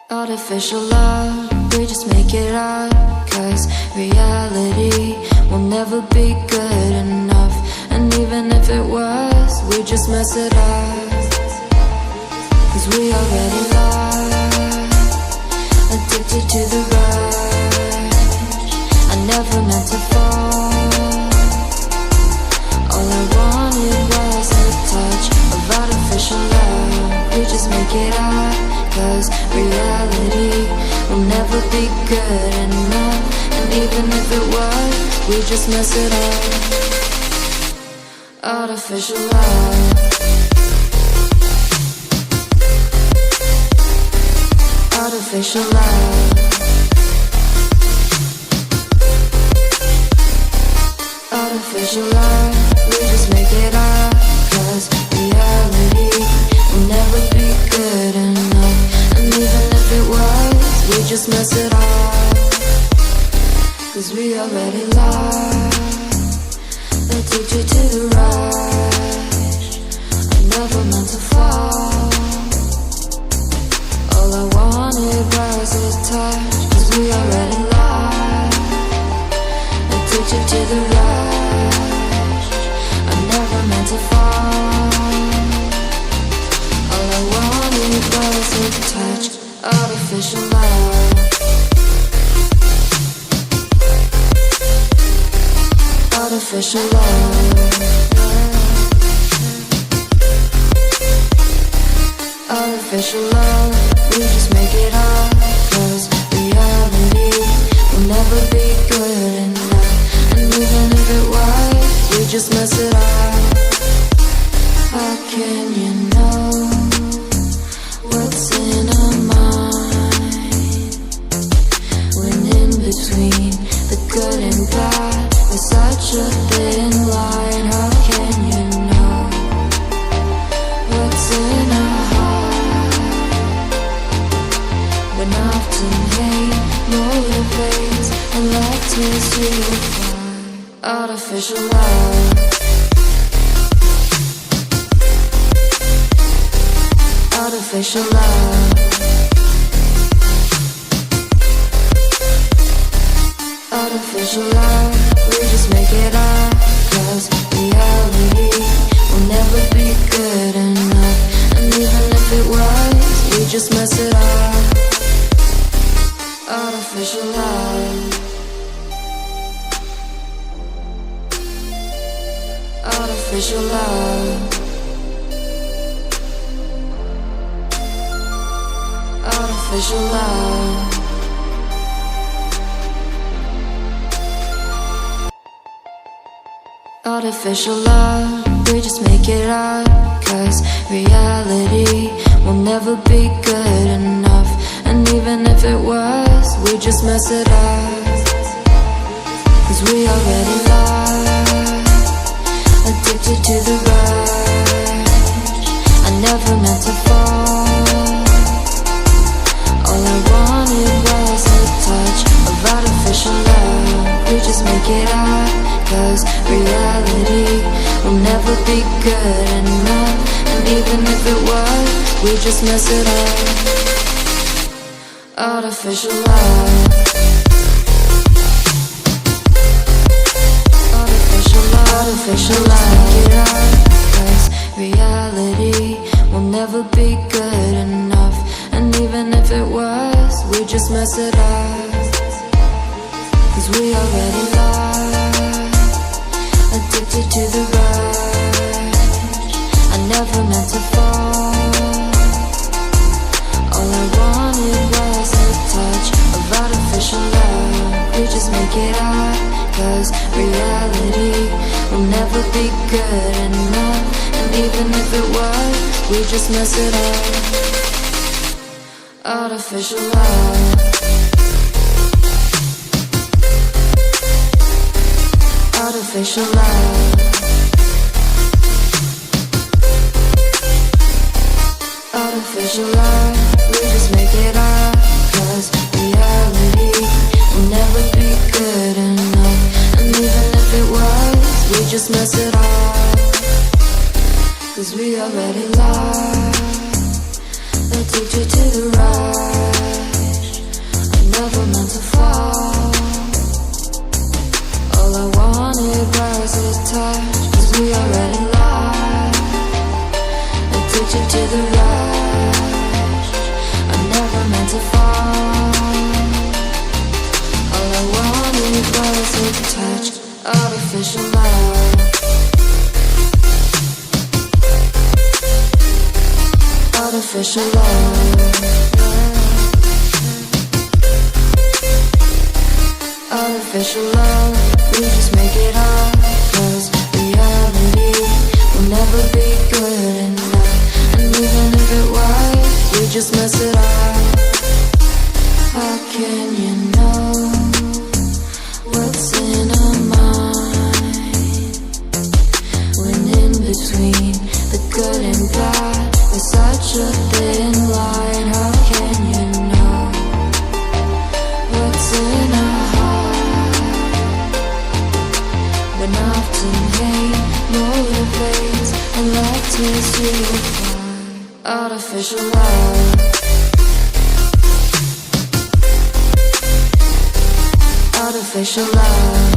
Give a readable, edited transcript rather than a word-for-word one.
Artificial love, we just make it up, 'cause reality will never be good enough. And even if it was, we just mess it up, 'cause we already lost, addicted to the rush. I never meant to fall. All I wanted was a touch of artificial love. We just make it up, 'cause reality will never be good enough. And even if it was, we just mess it up. Artificial love. Artificial love. Artificial love. We just make it up, 'cause reality will never be good enough. And even if it was, we just mess it up, 'cause we already lost, addicted to the rush. I never meant to fall. All I wanted was a touch, 'cause we already lost, addicted to the rush. I never meant to fall. All I wanted was a touch, artificial love. Artificial love. Artificial love. We just make it up, 'cause reality will never be good enough. And even if it was, we just mess it up. How can you know what's in our mind, when in between the good and bad there's such a thin line? How can you know what's in our heart, when often hate motivates and love tears you apart? Artificial love. Artificial love. Artificial love. We just make it up, 'cause reality will never be good enough. And even if it was, we just mess it up. Artificial love. Artificial love. Artificial love. Artificial love, we just make it up, 'cause reality will never be good enough. And even if it was, we just mess it up, 'cause we already lost, addicted to the rush. I never meant to fall. All I wanted was a touch of artificial love. We just make it up, 'cause reality will never be good enough. And even if it was, we just mess it up. Artificial love. Artificial love. Artificial love. Make it up, 'cause reality will never be good enough. And even if it was, we just mess it up, 'cause we already lost, addicted to the rush. I never meant to fall. All I wanted was a touch of artificial love. We just make it up, 'cause reality will never be good enough. And even if it was, we just mess it up. Artificial love. Artificial love. Artificial love. We just make it up, 'cause reality will never be good enough. And even if it was, we just mess it up, 'cause we already lost, addicted to the rush. never meant to fall. All I wanted was a touch, 'cause we already lost. Addicted to the rush, I never meant to fall. All I wanted was a touch, artificial love. Artificial love. Artificial love, we just make it up, 'cause reality will never be good enough. And even if it was, we just mess it up. How can you know what's in our mind, when in between the good and bad there's such a thin line? How can you know what's in our heart, when often hate motivates and love tears you apart? Artificial love. Artificial love.